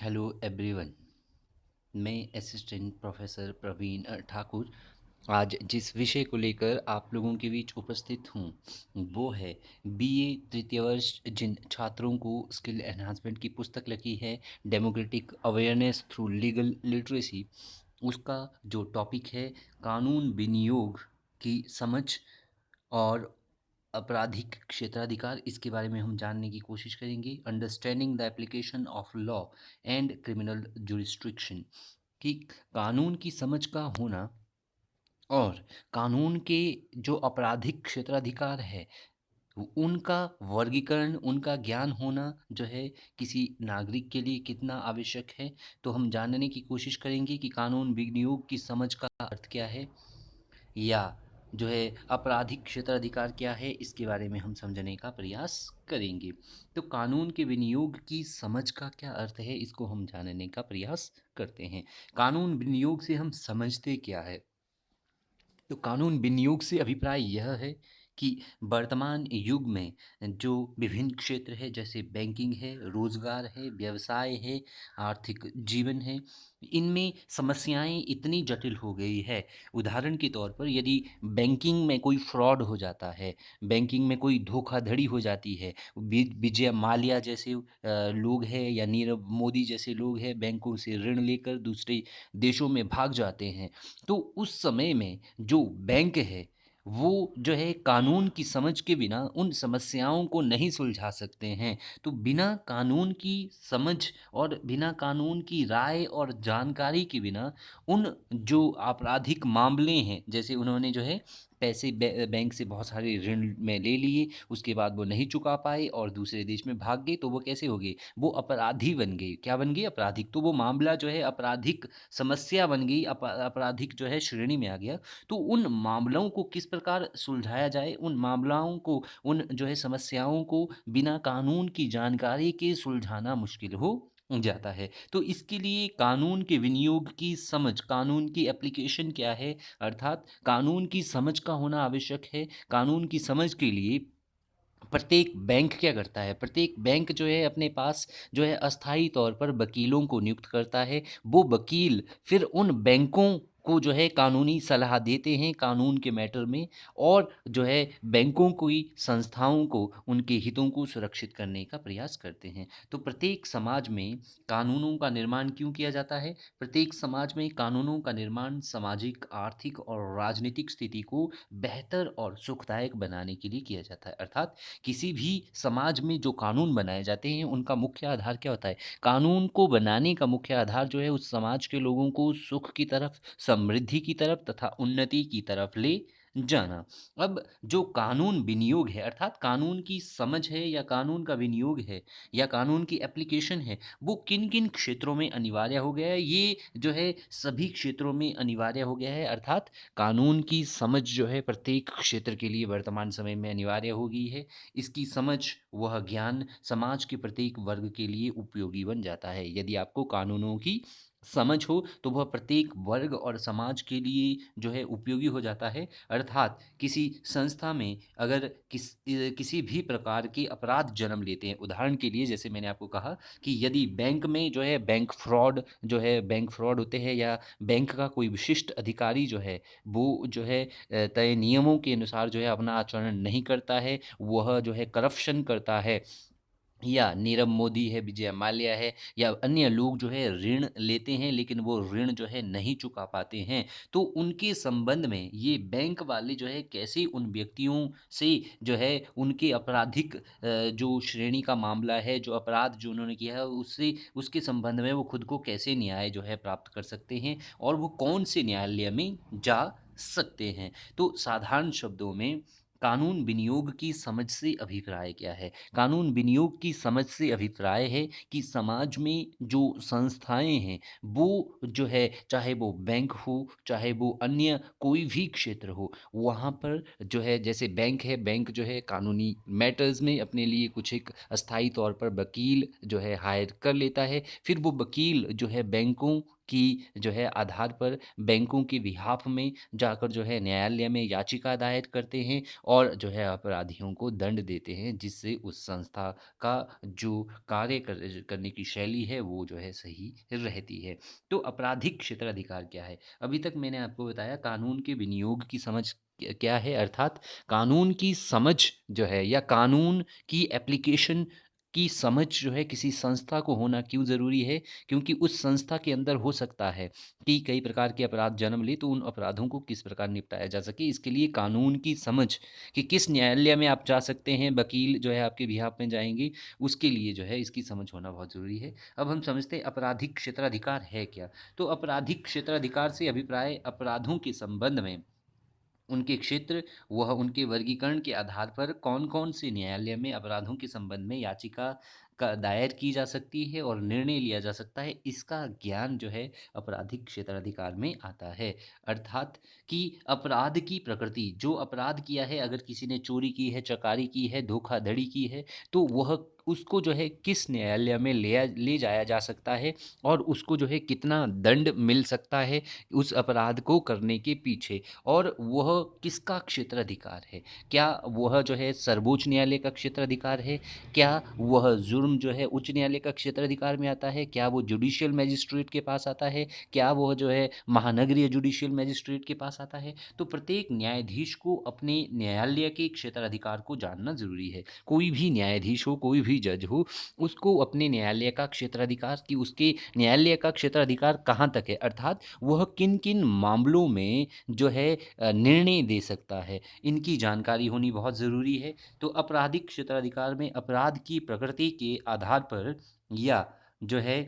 Hello everyone. मैं assistant professor Praveen Thakur आज जिस विषय को लेकर आप लोगों के बीच उपस्थित हूँ वो है बीए तृतीय वर्ष जिन छात्रों को स्किल एनहांसमेंट की पुस्तक लगी है democratic awareness through legal literacy, उसका जो टॉपिक है कानून विनियोग की समझ और आपराधिक क्षेत्राधिकार, इसके बारे में हम जानने की कोशिश करेंगे। Understanding the application of law and criminal jurisdiction, कि कानून की समझ का होना और कानून के जो आपराधिक क्षेत्राधिकार है उनका वर्गीकरण, उनका ज्ञान होना जो है किसी नागरिक के लिए कितना आवश्यक है। तो हम जानने की कोशिश करेंगे कि कानून विनियोग की समझ का अर्थ क्या है, या जो है आपराधिक क्षेत्राधिकार क्या है, इसके बारे में हम समझने का प्रयास करेंगे। तो कानून के विनियोग की समझ का क्या अर्थ है, इसको हम जानने का प्रयास करते हैं। कानून विनियोग से हम समझते क्या है? तो कानून विनियोग से अभिप्राय यह है कि वर्तमान युग में जो विभिन्न क्षेत्र है, जैसे बैंकिंग है, रोजगार है, व्यवसाय है, आर्थिक जीवन है, इनमें समस्याएं इतनी जटिल हो गई है। उदाहरण के तौर पर यदि बैंकिंग में कोई फ्रॉड हो जाता है, बैंकिंग में कोई धोखाधड़ी हो जाती है, विजय माल्या जैसे लोग हैं या नीरव मोदी जैसे लोग हैं बैंकों से ऋण लेकर दूसरे देशों में भाग जाते हैं, तो उस समय में जो बैंक है वो जो है कानून की समझ के बिना उन समस्याओं को नहीं सुलझा सकते हैं। तो बिना कानून की समझ और बिना कानून की राय और जानकारी के बिना उन जो आपराधिक मामले हैं, जैसे उन्होंने जो है पैसे बैंक से बहुत सारे ऋण में ले लिए, उसके बाद वो नहीं चुका पाए और दूसरे देश में भाग गए, तो वो कैसे हो गए? वो अपराधी बन गए। क्या बन गए? अपराधिक। तो वो मामला जो है आपराधिक समस्या बन गई, आपराधिक जो है श्रेणी में आ गया। तो उन मामलों को किस प्रकार सुलझाया जाए, उन मामलों को, उन जो है समस्याओं को बिना कानून की जानकारी के सुलझाना मुश्किल हो जाता है। तो इसके लिए कानून के विनियोग की समझ, कानून की एप्लीकेशन क्या है, अर्थात कानून की समझ का होना आवश्यक है। कानून की समझ के लिए प्रत्येक बैंक क्या करता है? प्रत्येक बैंक जो है अपने पास जो है अस्थायी तौर पर वकीलों को नियुक्त करता है। वो वकील फिर उन बैंकों को जो है कानूनी सलाह देते हैं कानून के मैटर में, और जो है बैंकों की संस्थाओं को उनके हितों को सुरक्षित करने का प्रयास करते हैं। तो प्रत्येक समाज में कानूनों का निर्माण क्यों किया जाता है? प्रत्येक समाज में कानूनों का निर्माण सामाजिक, आर्थिक और राजनीतिक स्थिति को बेहतर और सुखदायक बनाने के लिए किया जाता है। अर्थात किसी भी समाज में जो कानून बनाए जाते हैं उनका मुख्य आधार क्या होता है? कानून को बनाने का मुख्य आधार जो है उस समाज के लोगों को सुख की तरफ, समृद्धि की तरफ तथा उन्नति की तरफ ले जाना। अब जो कानून विनियोग है, अर्थात कानून की समझ है या कानून का विनियोग है या कानून की एप्लीकेशन है, वो किन किन क्षेत्रों में अनिवार्य हो गया है? ये जो है सभी क्षेत्रों में अनिवार्य हो गया है। अर्थात कानून की समझ जो है प्रत्येक क्षेत्र के लिए वर्तमान समय में अनिवार्य हो गई है। इसकी समझ, वह ज्ञान समाज के प्रत्येक वर्ग के लिए उपयोगी बन जाता है। यदि आपको कानूनों की समझ हो तो वह प्रत्येक वर्ग और समाज के लिए जो है उपयोगी हो जाता है। अर्थात किसी संस्था में अगर किसी भी प्रकार के अपराध जन्म लेते हैं, उदाहरण के लिए जैसे मैंने आपको कहा कि यदि बैंक में जो है बैंक फ्रॉड होते हैं, या बैंक का कोई विशिष्ट अधिकारी जो है वो जो है तय नियमों के अनुसार जो है अपना आचरण नहीं करता है, वह जो है करप्शन करता है, या नीरव मोदी है, विजय माल्या है, या अन्य लोग जो है ऋण लेते हैं लेकिन वो ऋण जो है नहीं चुका पाते हैं, तो उनके संबंध में ये बैंक वाले जो है कैसे उन व्यक्तियों से जो है उनके आपराधिक जो श्रेणी का मामला है, जो अपराध जो उन्होंने किया है उससे, उसके संबंध में वो खुद को कैसे न्याय जो है प्राप्त कर सकते हैं, और वो कौन से न्यायालय में जा सकते हैं। तो साधारण शब्दों में कानून विनियोग की समझ से अभिप्राय क्या है? कानून विनियोग की समझ से अभिप्राय है कि समाज में जो संस्थाएं हैं वो जो है, चाहे वो बैंक हो, चाहे वो अन्य कोई भी क्षेत्र हो, वहाँ पर जो है, जैसे बैंक है, बैंक जो है कानूनी मैटर्स में अपने लिए कुछ एक अस्थायी तौर पर वकील जो है हायर कर लेता है। फिर वो वकील जो है बैंकों की जो है आधार पर बैंकों के बिहाफ़ में जाकर जो है न्यायालय में याचिका दायर करते हैं और जो है अपराधियों को दंड देते हैं, जिससे उस संस्था का जो कार्य करने की शैली है वो जो है सही रहती है। तो आपराधिक क्षेत्राधिकार क्या है? अभी तक मैंने आपको बताया कानून के विनियोग की समझ क्या है, अर्थात कानून की समझ जो है या कानून की एप्लीकेशन की समझ जो है किसी संस्था को होना क्यों ज़रूरी है? क्योंकि उस संस्था के अंदर हो सकता है कि कई प्रकार के अपराध जन्म लें, तो उन अपराधों को किस प्रकार निपटाया जा सके, इसके लिए कानून की समझ कि किस न्यायालय में आप जा सकते हैं, वकील जो है आपके बिहाफ़ में जाएँगे, उसके लिए जो है इसकी समझ होना बहुत ज़रूरी है। अब हम समझते हैं आपराधिक क्षेत्राधिकार है क्या? तो आपराधिक क्षेत्राधिकार से अभिप्राय अपराधों के संबंध में उनके क्षेत्र, वह उनके वर्गीकरण के आधार पर कौन-कौन से न्यायालय में अपराधों के संबंध में याचिका का दायर की जा सकती है और निर्णय लिया जा सकता है, इसका ज्ञान जो है आपराधिक क्षेत्राधिकार में आता है। अर्थात कि अपराध की प्रकृति, जो अपराध किया है, अगर किसी ने चोरी की है, चकारी की है, धोखाधड़ी की है, तो वह उसको जो है किस न्यायालय में ले जाया जा सकता है और उसको जो है कितना दंड मिल सकता है उस अपराध को करने के पीछे। और वह किसका क्षेत्राधिकार है? क्या वह जो है सर्वोच्च न्यायालय का क्षेत्राधिकार है? क्या वह जुर्म जो है उच्च न्यायालय का क्षेत्राधिकार में आता है? क्या वो जुडिशियल मजिस्ट्रेट के पास आता है? क्या वह जो है महानगरीय जुडिशियल मजिस्ट्रेट के पास आता है? तो प्रत्येक न्यायाधीश को अपने न्यायालय के क्षेत्राधिकार को जानना ज़रूरी है। कोई भी न्यायाधीश हो, कोई भी जज हो, उसको अपने न्यायालय का क्षेत्राधिकार कि उसके न्यायालय का क्षेत्राधिकार कहाँ तक है, अर्थात वह किन-किन मामलों में जो है निर्णय दे सकता है, इनकी जानकारी होनी बहुत ज़रूरी है। तो आपराधिक क्षेत्राधिकार में अपराध की प्रकृति के आधार पर या जो है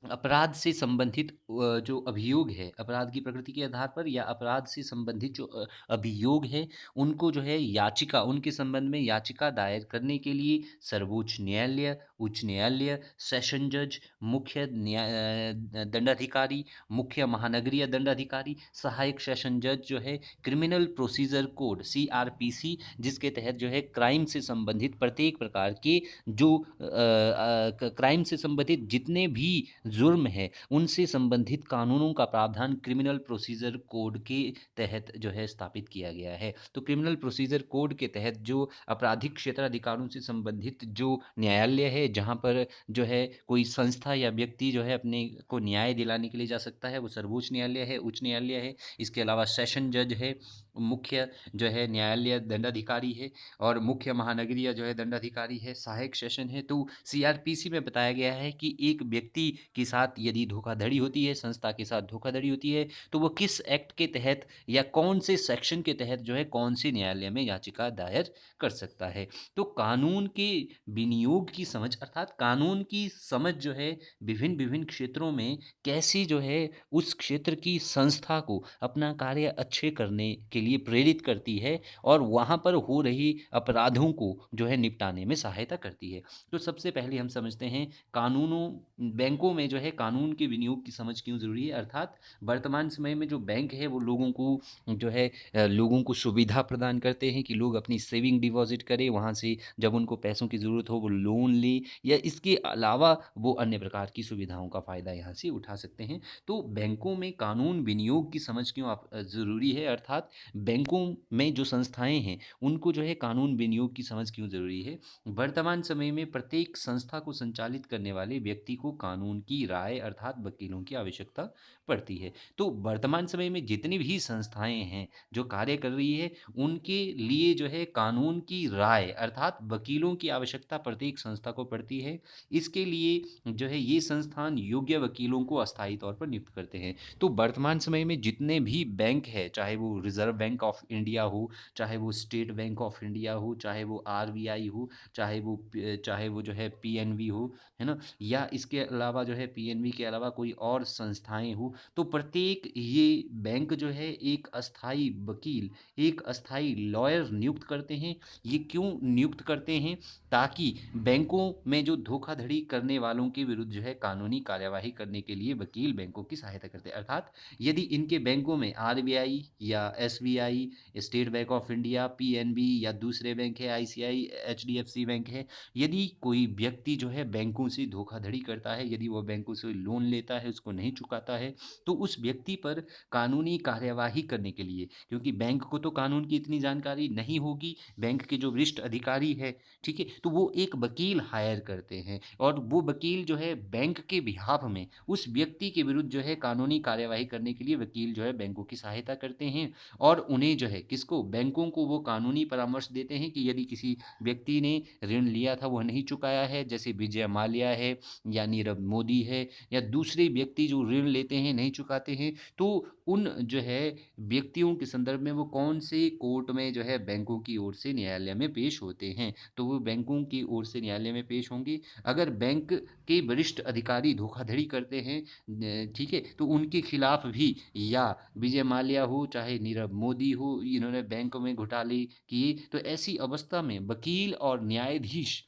अपराध से संबंधित जो अभियोग है, अपराध की प्रकृति के आधार पर या अपराध से संबंधित जो अभियोग है, उनको जो है याचिका, उनके संबंध में याचिका दायर करने के लिए सर्वोच्च न्यायालय, उच्च न्यायालय, सेशन जज, मुख्य दंडाधिकारी, मुख्य महानगरीय दंडाधिकारी, सहायक सेशन जज जो है, क्रिमिनल प्रोसीजर कोड सीआरपीसी, जिसके तहत जो है क्राइम से संबंधित प्रत्येक प्रकार के जो क्राइम से संबंधित जितने भी जुर्म है, उनसे संबंधित कानूनों का प्रावधान क्रिमिनल प्रोसीजर कोड के तहत जो है स्थापित किया गया है। तो क्रिमिनल प्रोसीजर कोड के तहत जो आपराधिक क्षेत्राधिकारों से संबंधित जो न्यायालय है, जहाँ पर जो है कोई संस्था या व्यक्ति जो है अपने को न्याय दिलाने के लिए जा सकता है, वो सर्वोच्च न्यायालय है, उच्च न्यायालय है। इसके अलावा सेशन जज है, मुख्य जो है न्यायालय दंडाधिकारी है और मुख्य महानगरीय जो है दंडाधिकारी है, सहायक सेशन है। तो सीआरपीसी में बताया गया है कि एक व्यक्ति के साथ यदि धोखाधड़ी होती है, संस्था के साथ धोखाधड़ी होती है, तो वो किस एक्ट के तहत या कौन से सेक्शन के तहत जो है कौन से न्यायालय में याचिका दायर कर सकता है। तो कानून के विनियोग की समझ, अर्थात कानून की समझ जो है विभिन्न-विभिन्न क्षेत्रों में कैसे जो है उस क्षेत्र की संस्था को अपना कार्य अच्छे करने के लिए प्रेरित करती है और वहाँ पर हो रही अपराधों को जो है निपटाने में सहायता करती है। तो सबसे पहले हम समझते हैं कानूनों बैंकों में जो है कानून के विनियोग की समझ क्यों ज़रूरी है, अर्थात वर्तमान समय में जो बैंक है वो लोगों को जो है लोगों को सुविधा प्रदान करते हैं कि लोग अपनी सेविंग डिपॉज़िट करें, वहाँ से जब उनको पैसों की ज़रूरत हो वो लोन लें या इसके अलावा वो अन्य प्रकार की सुविधाओं का फ़ायदा यहाँ से उठा सकते हैं। तो बैंकों में कानून विनियोग की समझ क्यों ज़रूरी है, अर्थात बैंकों में जो संस्थाएँ हैं, उनको जो है कानून विनियोग की समझ क्यों ज़रूरी है? वर्तमान समय में प्रत्येक संस्था को संचालित करने वाले व्यक्ति को कानून की राय अर्थात वकीलों की आवश्यकता पड़ती है। तो वर्तमान समय में जितनी भी संस्थाएँ हैं, जो कार्य कर रही है, उनके लिए जो है कानून की राय अर्थात वकीलों की आवश्यकता प्रत्येक संस्था को पड़ती है। इसके लिए जो है ये संस्थान योग्य वकीलों को अस्थायी तौर पर नियुक्त करते हैं। तो वर्तमान समय में जितने भी बैंक हैं, चाहे वो रिज़र्व बैंक ऑफ इंडिया हो, चाहे वो स्टेट बैंक ऑफ इंडिया हो, चाहे वो आरबीआई हो, चाहे वो जो है पीएनबी हो, है ना? या इसके अलावा जो है पीएनबी के अलावा कोई और संस्थाएँ हो, तो प्रत्येक ये बैंक जो है एक अस्थायी वकील, एक अस्थायी लॉयर नियुक्त करते हैं। ये क्यों नियुक्त करते हैं? ताकि बैंकों में जो धोखाधड़ी करने वालों के विरुद्ध जो है कानूनी कार्यवाही करने के लिए वकील बैंकों की सहायता करते हैं। अर्थात यदि इनके बैंकों में आरबीआई या SBI, state bank of India, PNB या दूसरे बैंक है आईसीआई, एचडीएफसी बैंक है, यदि कोई व्यक्ति जो है बैंकों से धोखाधड़ी करता है, यदि वो बैंकों से लोन लेता है उसको नहीं चुकाता है, तो उस व्यक्ति पर कानूनी कार्यवाही करने के लिए, क्योंकि बैंक को तो कानून की इतनी जानकारी नहीं होगी, बैंक के जो वरिष्ठ अधिकारी है, ठीक है, तो वो एक वकील हायर करते हैं और वो वकील जो है बैंक के बिहाफ में उस व्यक्ति के विरुद्ध जो है कानूनी कार्यवाही करने के लिए वकील जो है बैंकों की सहायता करते हैं और उन्हें जो है किसको, बैंकों को वो कानूनी परामर्श देते हैं कि यदि किसी व्यक्ति ने ऋण लिया था वह नहीं चुकाया है, जैसे विजय माल्या है या नीरव मोदी है या दूसरे व्यक्ति जो ऋण लेते हैं नहीं चुकाते हैं, तो उन जो है व्यक्तियों के संदर्भ में वो कौन से कोर्ट में जो है बैंकों की ओर से न्यायालय में पेश होते हैं, तो वो बैंकों की ओर से न्यायालय में पेश होंगे। अगर बैंक के वरिष्ठ अधिकारी धोखाधड़ी करते हैं, ठीक है, तो उनके खिलाफ भी, या विजय माल्या हो चाहे नीरव मोदी हो, इन्होंने बैंक में घोटाले किए, तो ऐसी अवस्था में वकील और न्यायाधीश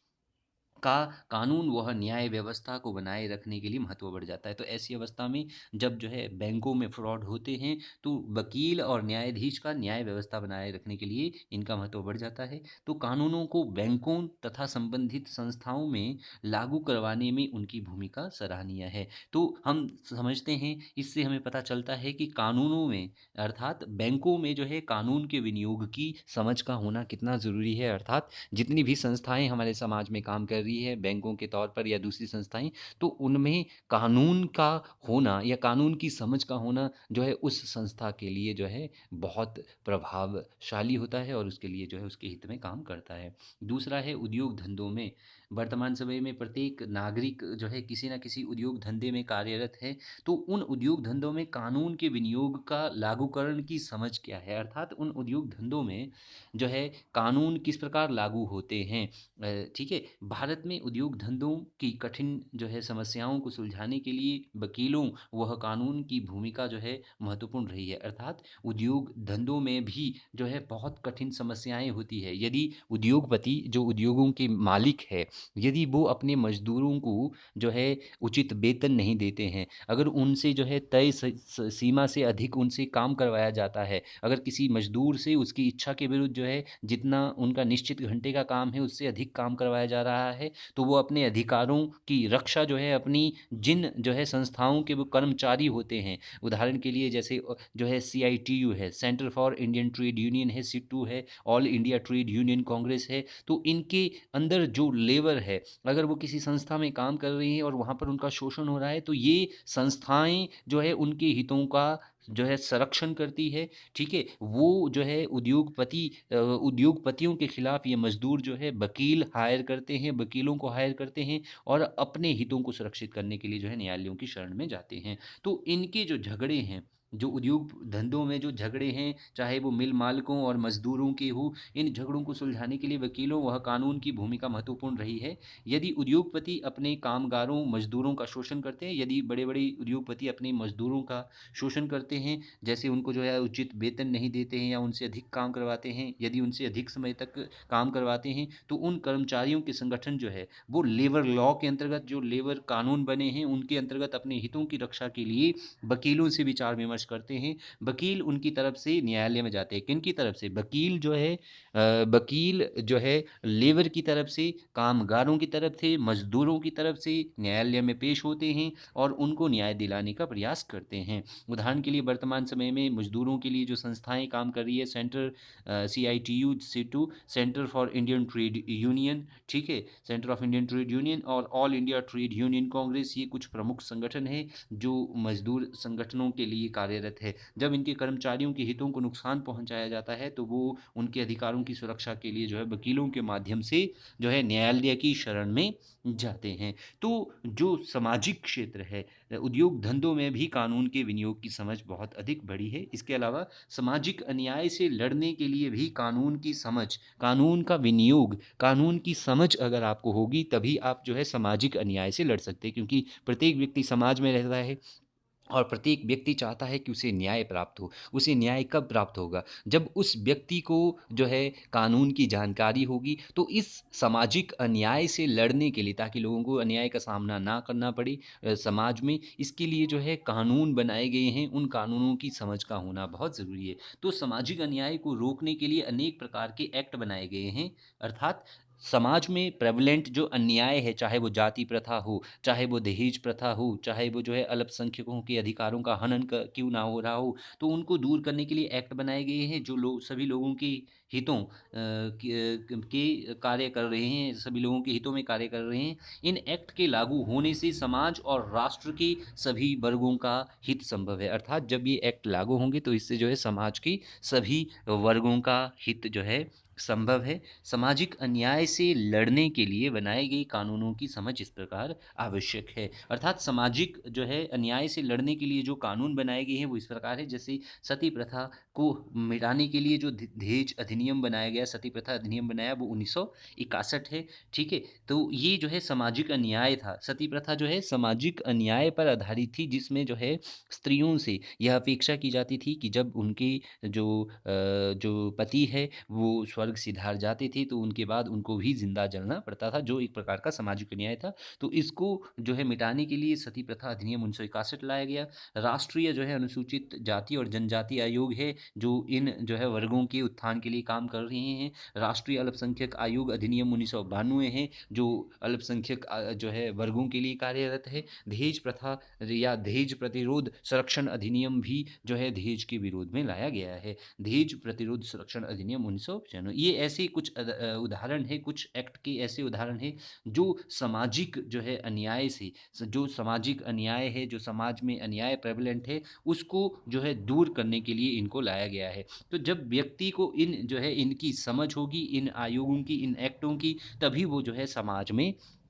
का कानून वह न्याय व्यवस्था को बनाए रखने के लिए महत्व बढ़ जाता है। तो ऐसी अवस्था में जब जो है बैंकों में फ्रॉड होते हैं, तो वकील और न्यायाधीश का न्याय व्यवस्था बनाए रखने के लिए इनका महत्व बढ़ जाता है। तो कानूनों को बैंकों तथा संबंधित संस्थाओं में लागू करवाने में उनकी भूमिका सराहनीय है। तो हम समझते हैं, इससे हमें पता चलता है कि कानूनों में, अर्थात बैंकों में जो है कानून के विनियोग की समझ का होना कितना ज़रूरी है। अर्थात जितनी भी संस्थाएं हमारे समाज में काम कर रही है बैंकों के तौर पर या दूसरी संस्थाएं, तो उनमें कानून का होना या कानून की समझ का होना जो है उस संस्था के लिए जो है बहुत प्रभावशाली होता है और उसके लिए जो है उसके हित में काम करता है। दूसरा है उद्योग धंधों में। वर्तमान समय में प्रत्येक नागरिक जो है किसी न किसी उद्योग धंधे में कार्यरत है, तो उन उद्योग धंधों में कानून के विनियोग का लागूकरण की समझ क्या है, अर्थात उन उद्योग धंधों में जो है कानून किस प्रकार लागू होते हैं। ठीक है, भारत में उद्योग धंधों की कठिन जो है समस्याओं को सुलझाने के लिए वकीलों वह कानून की भूमिका जो है महत्वपूर्ण रही है। अर्थात उद्योग धंधों में भी जो है बहुत कठिन समस्याएं होती है। यदि उद्योगपति जो उद्योगों के मालिक है, यदि वो अपने मजदूरों को जो है उचित वेतन नहीं देते हैं, अगर उनसे जो है तय सीमा से अधिक उनसे काम करवाया जाता है, अगर किसी मजदूर से उसकी इच्छा के विरुद्ध जो है जितना उनका निश्चित घंटे का काम है उससे अधिक काम करवाया जा रहा है, तो वो अपने अधिकारों की रक्षा जो है अपनी जिन जो है संस्थाओं के वो कर्मचारी होते हैं, उदाहरण के लिए जैसे जो है CITU है, centre for Indian trade union है, SITU है, all India trade union Congress है, तो इनके अंदर जो लेबर है, अगर वो किसी संस्था में काम कर रही है और वहाँ पर उनका शोषण हो रहा है, तो ये संस्थाएं जो है उनके हितों का जो है संरक्षण करती है। ठीक है, वो जो है उद्योगपतियों के खिलाफ ये मजदूर जो है वकील हायर करते हैं, वकीलों को हायर करते हैं और अपने हितों को सुरक्षित करने के लिए जो है न्यायालयों की शरण में जाते हैं। तो इनके जो झगड़े हैं, जो उद्योग धंधों में जो झगड़े हैं, चाहे वो मिल मालिकों और मजदूरों के हो, इन झगड़ों को सुलझाने के लिए वकीलों वह कानून की भूमिका महत्वपूर्ण रही है। यदि उद्योगपति अपने कामगारों मजदूरों का शोषण करते हैं, यदि बड़े बड़े उद्योगपति अपने मजदूरों का शोषण करते हैं, जैसे उनको जो है उचित वेतन नहीं देते हैं या उनसे अधिक काम करवाते हैं, यदि उनसे अधिक समय तक काम करवाते हैं, तो उन कर्मचारियों के संगठन जो है वो लेबर लॉ के अंतर्गत, जो लेबर कानून बने हैं उनके अंतर्गत अपने हितों की रक्षा के लिए वकीलों से विचार विमर्श करते हैं। वकील उनकी तरफ से न्यायालय में जाते हैं। किन की तरफ से? वकील जो है वकील जो है लेबर की तरफ से, कामगारों की तरफ से, मजदूरों की तरफ से न्यायालय में पेश होते हैं और उनको न्याय दिलाने का प्रयास करते हैं। उदाहरण के लिए वर्तमान समय में मजदूरों के लिए जो संस्थाएं काम कर रही है, CITU, SITU, centre for Indian trade union, ठीक है, centre of Indian trade union और all India trade union congress, ये कुछ प्रमुख संगठन है जो मजदूर संगठनों के लिए कार्यरत है। जब इनके कर्मचारियों के हितों को नुकसान पहुंचाया जाता है, तो वो उनके अधिकारों की सुरक्षा के लिए जो है वकीलों के माध्यम से जो है न्यायालय की शरण में जाते हैं। तो जो सामाजिक क्षेत्र है, उद्योग धंधों में भी कानून के विनियोग की समझ बहुत अधिक बड़ी है। इसके अलावा सामाजिक अन्याय से लड़ने के लिए भी कानून की समझ, कानून का विनियोग, कानून की समझ अगर आपको होगी तभी आप जो है सामाजिक अन्याय से लड़ सकते हैं, क्योंकि प्रत्येक व्यक्ति समाज में रहता है और प्रत्येक व्यक्ति चाहता है कि उसे न्याय प्राप्त हो। उसे न्याय कब प्राप्त होगा? जब उस व्यक्ति को जो है कानून की जानकारी होगी। तो इस सामाजिक अन्याय से लड़ने के लिए, ताकि लोगों को अन्याय का सामना ना करना पड़े समाज में, इसके लिए जो है कानून बनाए गए हैं, उन कानूनों की समझ का होना बहुत ज़रूरी है। तो सामाजिक अन्याय को रोकने के लिए अनेक प्रकार के एक्ट बनाए गए हैं, अर्थात समाज में प्रेवलेंट जो अन्याय है, चाहे वो जाति प्रथा हो, चाहे वो दहेज प्रथा हो, चाहे वो जो है अल्पसंख्यकों के अधिकारों का हनन क्यों ना हो रहा हो, तो उनको दूर करने के लिए एक्ट बनाए गए हैं जो लोग सभी लोगों के हितों के कार्य कर रहे हैं, सभी लोगों के हितों में कार्य कर रहे हैं। इन एक्ट के लागू होने से समाज और राष्ट्र के सभी वर्गों का हित संभव है। अर्थात जब ये एक्ट लागू होंगे तो इससे जो है समाज के सभी वर्गों का हित जो है संभव है। सामाजिक अन्याय से लड़ने के लिए बनाए गए कानूनों की समझ इस प्रकार आवश्यक है। अर्थात सामाजिक जो है अन्याय से लड़ने के लिए जो कानून बनाए गए हैं वो इस प्रकार है, जैसे सती प्रथा को मिटाने के लिए जो दहेज अधिनियम बनाया गया, सती प्रथा अधिनियम बनाया, वो 1961 है। ठीक है, तो ये जो है सामाजिक अन्याय था। सती प्रथा जो है सामाजिक अन्याय पर आधारित थी, जिसमें जो है स्त्रियों से यह अपेक्षा की जाती थी कि जब उनके जो पति है वो स्वर्ग सिधार जाते थे तो उनके बाद उनको भी जिंदा जलना पड़ता था, जो एक प्रकार का सामाजिक अन्याय था। तो इसको जो है मिटाने के लिए सती प्रथा अधिनियम 1961 लाया गया। राष्ट्रीय जो है अनुसूचित जाति और जनजाति आयोग है जो इन जो है वर्गों के उत्थान के लिए काम कर रहे हैं। राष्ट्रीय अल्पसंख्यक आयोग अधिनियम 1992 है जो अल्पसंख्यक जो है वर्गों के लिए कार्यरत है। दहेज प्रथा या दहेज प्रतिरोध संरक्षण अधिनियम भी जो है दहेज के विरोध में लाया गया है। दहेज प्रतिरोध संरक्षण अधिनियम 1995, ये ऐसे कुछ उदाहरण है, कुछ एक्ट के ऐसे उदाहरण है जो सामाजिक जो है अन्याय से, जो सामाजिक अन्याय है, जो समाज में अन्याय प्रेवलेंट है, उसको जो है दूर करने के लिए इनको लाया गया है। तो जब व्यक्ति को इन जो है इनकी समझ होगी, इन आयोगों की, इन एक्टों की, तभी वो जो है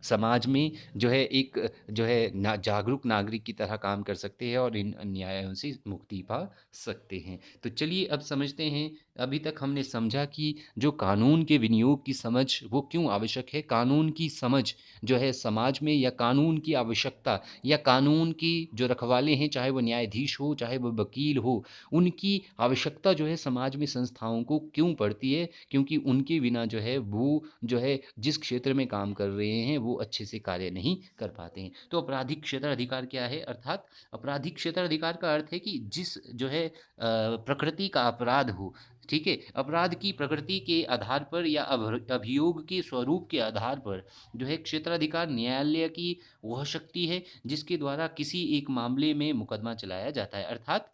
समाज में जो है एक जो है ना जागरूक नागरिक की तरह काम कर सकते हैं और इन अन्यायों से मुक्ति पा सकते हैं। तो चलिए अब समझते हैं, अभी तक हमने समझा कि जो कानून के विनियोग की समझ वो क्यों आवश्यक है। कानून की समझ जो है समाज में, या कानून की आवश्यकता, या कानून की जो रखवाले हैं, चाहे वो न्यायाधीश हो, चाहे वो वकील हो, उनकी आवश्यकता जो है समाज में संस्थाओं को क्यों पड़ती है, क्योंकि उनके बिना जो है वो जो है जिस क्षेत्र में काम कर रहे हैं वो अच्छे से कार्य नहीं कर पाते हैं। तो आपराधिक क्षेत्राधिकार क्या है? अर्थात आपराधिक क्षेत्राधिकार का अर्थ है कि जिस जो है प्रकृति का अपराध हो, ठीक है, अपराध की प्रकृति के आधार पर या अभियोग के स्वरूप के आधार पर जो है क्षेत्राधिकार न्यायालय की वह शक्ति है जिसके द्वारा किसी एक मामले में मुकदमा चलाया जाता है। अर्थात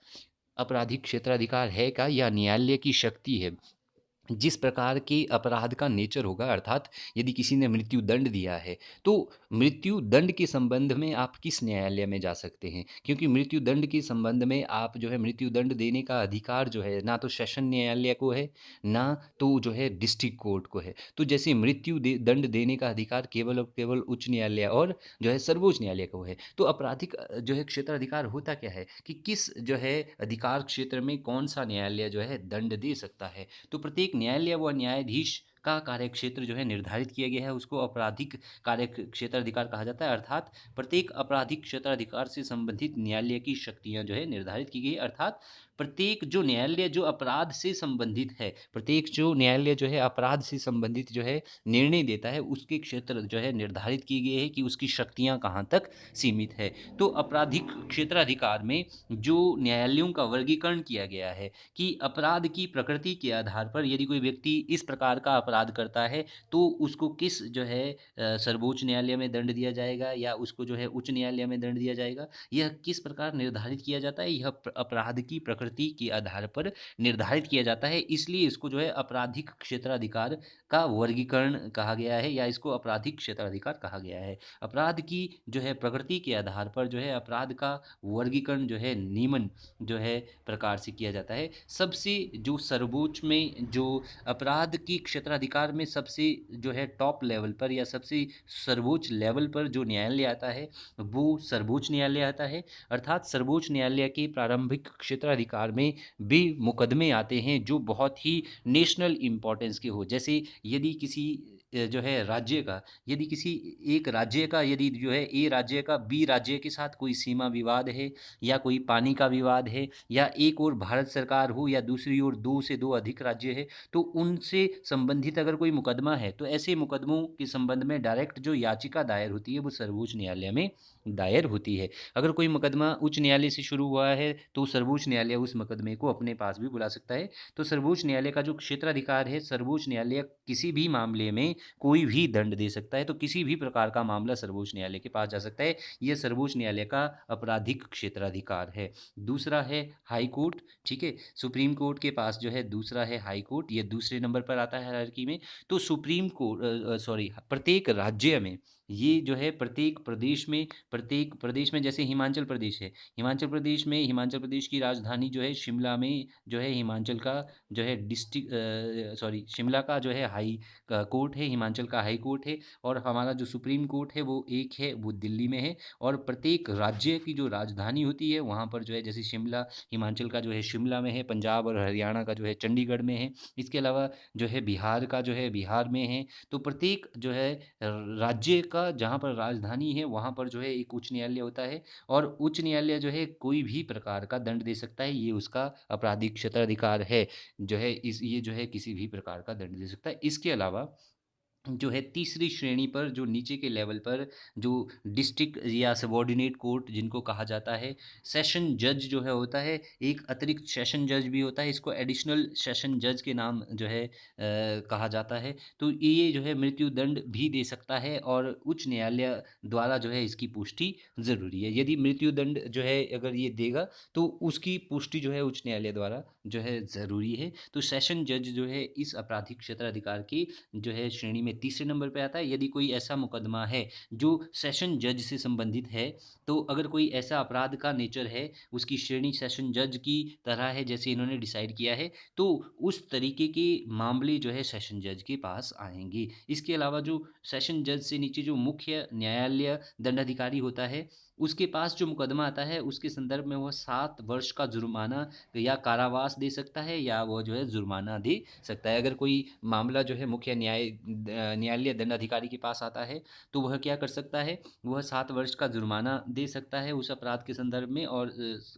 आपराधिक क्षेत्राधिकार है का या न्यायालय की शक्ति है जिस प्रकार के अपराध का नेचर होगा। अर्थात यदि किसी ने मृत्यु दंड दिया है तो मृत्यु दंड के संबंध में आप किस न्यायालय में जा सकते हैं, क्योंकि मृत्यु दंड के संबंध में आप जो है मृत्यु दंड देने का अधिकार जो है ना तो सेशन न्यायालय को है, ना तो जो है डिस्ट्रिक्ट कोर्ट को है। तो जैसे दंड देने का अधिकार केवल और केवल उच्च न्यायालय और जो है सर्वोच्च न्यायालय को है। तो आपराधिक जो है क्षेत्राधिकार होता क्या है कि किस जो है अधिकार क्षेत्र में कौन सा न्यायालय जो है दंड दे सकता है। तो प्रत्येक न्यायालय व न्यायाधीश का कार्यक्षेत्र जो है निर्धारित किया गया है, उसको आपराधिक कार्य क्षेत्राधिकार कहा जाता है। अर्थात प्रत्येक आपराधिक क्षेत्राधिकार से संबंधित न्यायालय की शक्तियां जो है निर्धारित की गई। अर्थात प्रत्येक जो न्यायालय जो अपराध से संबंधित है, प्रत्येक जो न्यायालय जो है अपराध से संबंधित जो है निर्णय देता है, उसके क्षेत्र जो है निर्धारित किए गए हैं कि उसकी शक्तियां कहाँ तक सीमित है। तो आपराधिक क्षेत्राधिकार में जो न्यायालयों का वर्गीकरण किया गया है कि अपराध की प्रकृति के आधार पर यदि कोई व्यक्ति इस प्रकार का अपराध करता है तो उसको किस जो है सर्वोच्च न्यायालय में दंड दिया जाएगा या उसको जो है उच्च न्यायालय में दंड दिया जाएगा, यह किस प्रकार निर्धारित किया जाता है, यह अपराध की प्रकृति के आधार पर निर्धारित किया जाता है। इसलिए इसको जो है आपराधिक क्षेत्राधिकार का वर्गीकरण कहा गया है या इसको आपराधिक क्षेत्राधिकार कहा गया है। अपराध की जो है प्रकृति के आधार पर जो है अपराध का वर्गीकरण जो है नियमन जो है प्रकार से किया जाता है। सबसे जो सर्वोच्च में जो अपराध की क्षेत्राधिकार में सबसे जो है टॉप लेवल पर या सबसे सर्वोच्च लेवल पर जो न्यायालय आता है वो सर्वोच्च न्यायालय आता है। अर्थात सर्वोच्च न्यायालय के प्रारंभिक क्षेत्राधिकार में भी मुकदमे आते हैं जो बहुत ही नेशनल इम्पोर्टेंस के हो। जैसे यदि किसी जो है राज्य का, यदि किसी एक राज्य का, यदि जो है ए राज्य का बी राज्य के साथ कोई सीमा विवाद है या कोई पानी का विवाद है या एक और भारत सरकार हो या दूसरी ओर दो से दो अधिक राज्य है, तो उनसे संबंधित अगर कोई मुकदमा है तो ऐसे मुकदमों के संबंध में डायरेक्ट जो याचिका दायर होती है वो सर्वोच्च न्यायालय में दायर होती है। अगर कोई मुकदमा उच्च न्यायालय से शुरू हुआ है तो सर्वोच्च न्यायालय उस मुकदमे को अपने पास भी बुला सकता है। तो सर्वोच्च न्यायालय का जो क्षेत्राधिकार है, सर्वोच्च न्यायालय किसी भी मामले में कोई भी दंड दे सकता है, तो किसी भी प्रकार का मामला सर्वोच्च न्यायालय के पास जा सकता है। यह सर्वोच्च न्यायालय का आपराधिक क्षेत्राधिकार है। दूसरा है हाई कोर्ट, ठीक है। सुप्रीम कोर्ट के पास जो है दूसरा है हाई कोर्ट, ये दूसरे नंबर पर आता है हायरार्की में। तो सुप्रीम कोर्ट सॉरी प्रत्येक राज्य में, ये जो है प्रत्येक प्रदेश में जैसे हिमाचल प्रदेश है, हिमाचल प्रदेश की राजधानी जो है शिमला में जो है हिमाचल का जो है डिस्ट्रिक्ट सॉरी शिमला का जो है हाई कोर्ट है, हिमाचल का हाई कोर्ट है। और हमारा जो सुप्रीम कोर्ट है वो एक है, वो दिल्ली में है। और प्रत्येक राज्य की जो राजधानी होती है वहाँ पर जो है, जैसे शिमला हिमाचल का जो है शिमला में है, पंजाब और हरियाणा का जो है चंडीगढ़ में है, इसके अलावा जो है बिहार का जो है बिहार में है। तो प्रत्येक जो है राज्य का जहाँ पर राजधानी है वहाँ पर जो है एक उच्च न्यायालय होता है। और उच्च न्यायालय जो है कोई भी प्रकार का दंड दे सकता है, ये उसका आपराधिक क्षेत्राधिकार है। जो है इस ये जो है किसी भी प्रकार का दंड दे सकता है। इसके अलावा जो है तीसरी श्रेणी पर, जो नीचे के लेवल पर, जो डिस्ट्रिक्ट या सबॉर्डिनेट कोर्ट जिनको कहा जाता है, सेशन जज जो है होता है, एक अतिरिक्त सेशन जज भी होता है, इसको एडिशनल सेशन जज के नाम जो है कहा जाता है। तो ये जो है मृत्यु दंड भी दे सकता है और उच्च न्यायालय द्वारा जो है इसकी पुष्टि ज़रूरी है। यदि मृत्यु दंड जो है अगर ये देगा तो उसकी पुष्टि जो है उच्च न्यायालय द्वारा जो है ज़रूरी है। तो सेशन जज जो है इस आपराधिक क्षेत्राधिकार की जो है श्रेणी में तीसरे नंबर पे आता है। यदि कोई ऐसा मुकदमा है जो सेशन जज से संबंधित है, तो अगर कोई ऐसा अपराध का नेचर है, उसकी श्रेणी सेशन जज की तरह है जैसे इन्होंने डिसाइड किया है, तो उस तरीके के मामले जो है सेशन जज के पास आएंगे। इसके अलावा जो सेशन जज से नीचे जो मुख्य न्यायालय दंडाधिकारी होता है, उसके पास जो मुकदमा आता है उसके संदर्भ में वह 7 वर्ष का जुर्माना या कारावास दे सकता है, या वह जो है जुर्माना दे सकता है। अगर कोई मामला जो है मुख्य न्यायालय दंडाधिकारी के पास आता है, तो वह क्या कर सकता है, वह 7 वर्ष का जुर्माना दे सकता है उस अपराध के संदर्भ में, और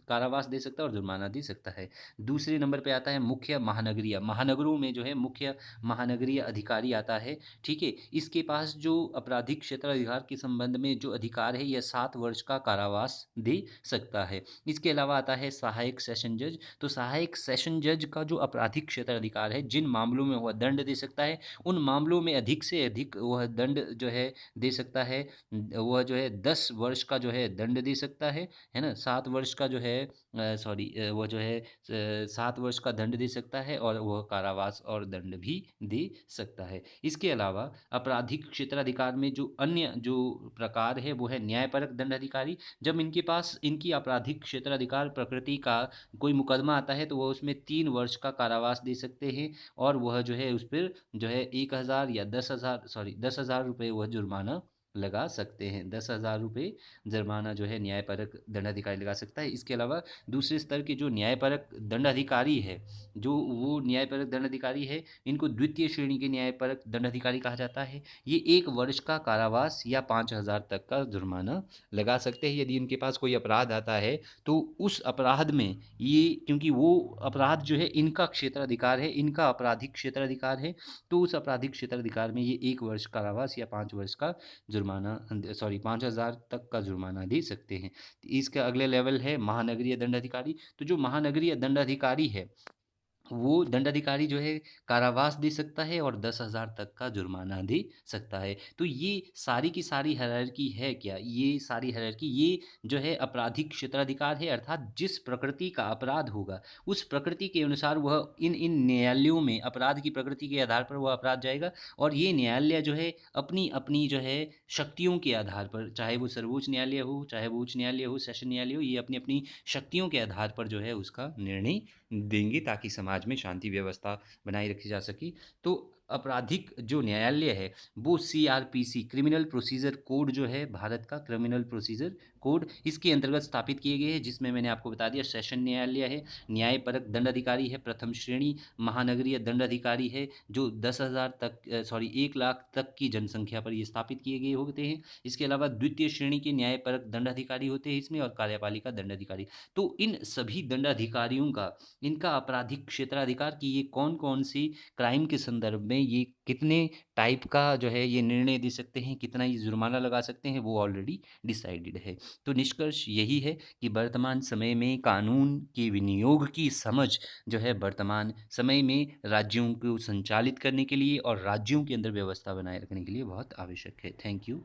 कारावास दे सकता है और जुर्माना दे सकता है। दूसरे नंबर पे आता है मुख्य महानगरीय, महानगरों में जो है मुख्य महानगरीय अधिकारी आता है, ठीक है। इसके पास जो आपराधिक क्षेत्राधिकार के संबंध में जो अधिकार है, यह 7 वर्ष का कारावास दे सकता है। इसके अलावा आता है सहायक सेशन जज। तो सहायक सेशन जज का जो आपराधिक क्षेत्राधिकार है, जिन मामलों में वह दंड दे सकता है, उन मामलों में अधिक से अधिक वह दंड जो है दे सकता है। वह जो है 10 वर्ष का जो है दंड दे सकता है ना। 7 वर्ष का जो है सॉरी वह जो है 7 वर्ष का दंड दे सकता है, और वह कारावास और दंड भी दे सकता है। इसके अलावा आपराधिक क्षेत्राधिकार में जो अन्य जो प्रकार है वो है न्यायपरक दंडाधिकारी। जब इनके पास इनकी आपराधिक क्षेत्राधिकार प्रकृति का कोई मुकदमा आता है, तो वह उसमें 3 वर्ष का कारावास दे सकते हैं, और वह जो है उस पर जो है 1,000 या 10,000 सॉरी 10,000 रुपये वह जुर्माना लगा सकते हैं। 10,000 रुपये जुर्माना जो है न्यायपरक दंडाधिकारी लगा सकता है। इसके अलावा दूसरे स्तर के जो न्यायपरक दंडाधिकारी है, जो वो न्यायपरक दंडाधिकारी है, इनको द्वितीय श्रेणी के न्यायपरक दंडाधिकारी कहा जाता है। ये 1 वर्ष का कारावास या 5,000 तक का जुर्माना लगा सकते हैं। यदि इनके पास कोई अपराध आता है, तो उस अपराध में ये, क्योंकि वो अपराध जो है इनका क्षेत्राधिकार है, इनका आपराधिक क्षेत्राधिकार है, तो उस आपराधिक क्षेत्राधिकार में ये 1 वर्ष कारावास या 5 वर्ष का जुर्माना सॉरी 5,000 तक का जुर्माना दे सकते हैं। इसका अगले लेवल है महानगरीय दंडाधिकारी। तो जो महानगरीय दंडाधिकारी है, वो दंडाधिकारी जो है कारावास दे सकता है और 10,000 तक का जुर्माना दे सकता है। तो ये सारी की सारी हायरार्की है क्या, ये सारी हायरार्की ये जो है आपराधिक क्षेत्राधिकार है, अर्थात जिस प्रकृति का अपराध होगा उस प्रकृति के अनुसार वह इन इन न्यायालयों में अपराध की प्रकृति के आधार पर वह अपराध जाएगा। और ये न्यायालय जो है अपनी अपनी जो है शक्तियों के आधार पर, चाहे वो सर्वोच्च न्यायालय हो, चाहे वो उच्च न्यायालय हो, सेशन न्यायालय हो, ये अपनी अपनी शक्तियों के आधार पर जो है उसका निर्णय देंगे, ताकि समाज में शांति व्यवस्था बनाए रखी जा सके। तो आपराधिक जो न्यायालय है वो CRPC क्रिमिनल प्रोसीजर कोड जो है, भारत का क्रिमिनल प्रोसीजर कोड इसके अंतर्गत स्थापित किए गए हैं, जिसमें मैंने आपको बता दिया सेशन न्यायालय है, न्यायपरक दंडाधिकारी है, प्रथम श्रेणी महानगरीय दंडाधिकारी है, जो 10,000 तक 1 लाख तक की जनसंख्या पर ये स्थापित किए गए होते हैं। इसके अलावा द्वितीय श्रेणी के न्यायपरक दंडाधिकारी होते हैं इसमें, और कार्यपालिका दंडाधिकारी। तो इन सभी दंडाधिकारियों का, इनका आपराधिक क्षेत्राधिकार कि ये कौन-कौन सी क्राइम के संदर्भ में ये कितने टाइप का जो है ये निर्णय दे सकते हैं, कितना ये जुर्माना लगा सकते हैं, वो ऑलरेडी डिसाइडेड है। तो निष्कर्ष यही है कि वर्तमान समय में कानून के विनियोग की समझ जो है वर्तमान समय में राज्यों को संचालित करने के लिए और राज्यों के अंदर व्यवस्था बनाए रखने के लिए बहुत आवश्यक है। Thank you.